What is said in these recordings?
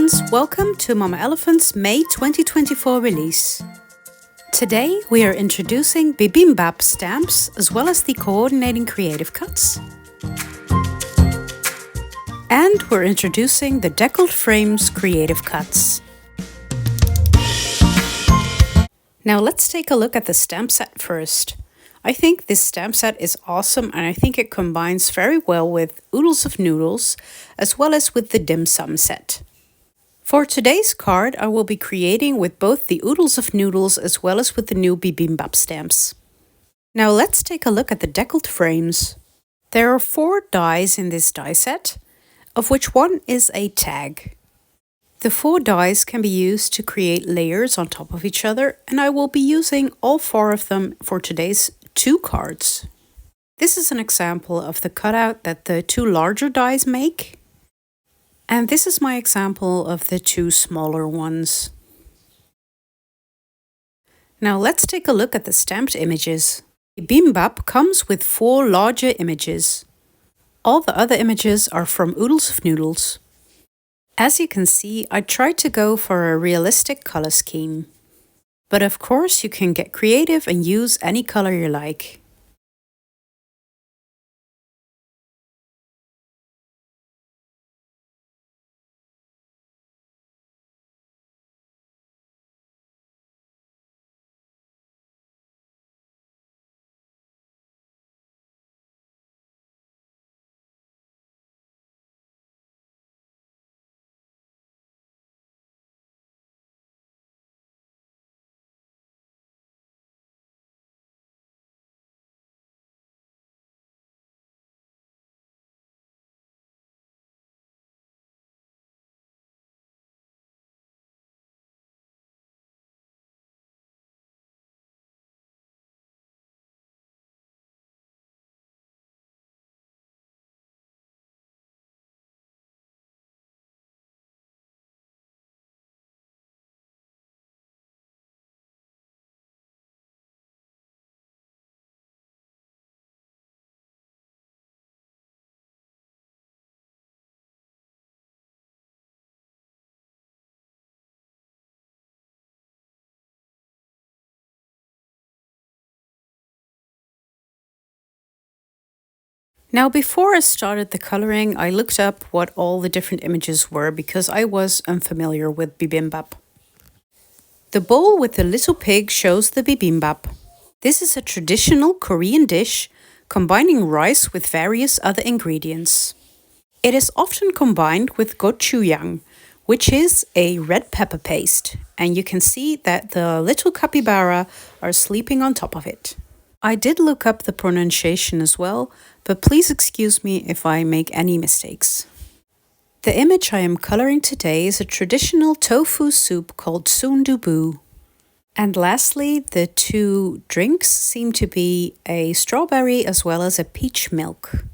friends, welcome to Mama Elephant's May 2024 release. Today we are introducing Bibimbap stamps as well as the coordinating creative cuts. And we're introducing the Deckled frames creative cuts. Now let's take a look at the stamp set first. I think this stamp set is awesome and I think it combines very well with Oodles of Noodles as well as with the dim sum set. For today's card, I will be creating with both the Oodles of Noodles as well as with the new Bibimbap stamps. Now let's take a look at the Deckled frames. There are 4 dies in this die set, of which one is a tag. The 4 dies can be used to create layers on top of each other, and I will be using all 4 of them for today's 2 cards. This is an example of the cutout that the 2 larger dies make. And this is my example of the 2 smaller ones. Now let's take a look at the stamped images. Bibimbap comes with 4 larger images. All the other images are from Oodles of Noodles. As you can see, I tried to go for a realistic color scheme. But of course you can get creative and use any color you like. Now before I started the coloring, I looked up what all the different images were because I was unfamiliar with bibimbap. The bowl with the little pig shows the bibimbap. This is a traditional Korean dish combining rice with various other ingredients. It is often combined with gochujang, which is a red pepper paste, and you can see that the little capybara are sleeping on top of it. I did look up the pronunciation as well, but please excuse me if I make any mistakes. The image I am coloring today is a traditional tofu soup called sundubu. And lastly, the 2 drinks seem to be a strawberry as well as a peach milk.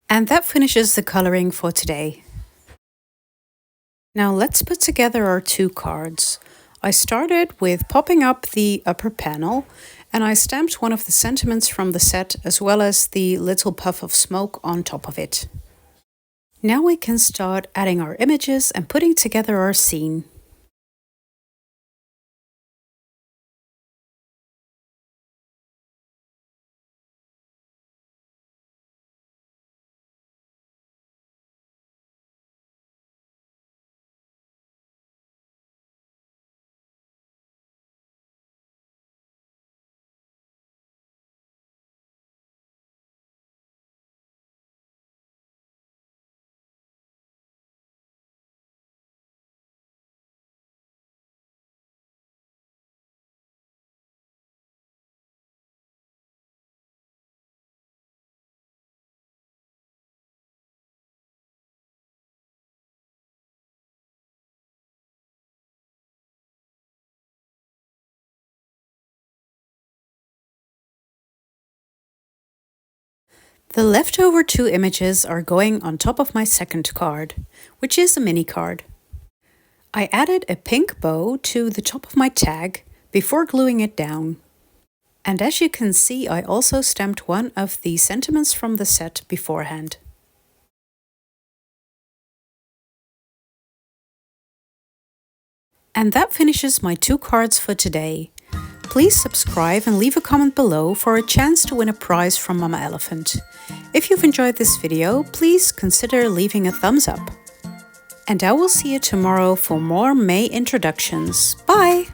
And that finishes the colouring for today. Now let's put together our two cards. I started with popping up the upper panel, and I stamped one of the sentiments from the set as well as the little puff of smoke on top of it. Now we can start adding our images and putting together our scene. The leftover two images are going on top of my second card, which is a mini card. I added a pink bow to the top of my tag before gluing it down. And as you can see, I also stamped one of the sentiments from the set beforehand. And that finishes my two cards for today. Please subscribe and leave a comment below for a chance to win a prize from Mama Elephant. If you've enjoyed this video, please consider leaving a thumbs up. And I will see you tomorrow for more May introductions. Bye!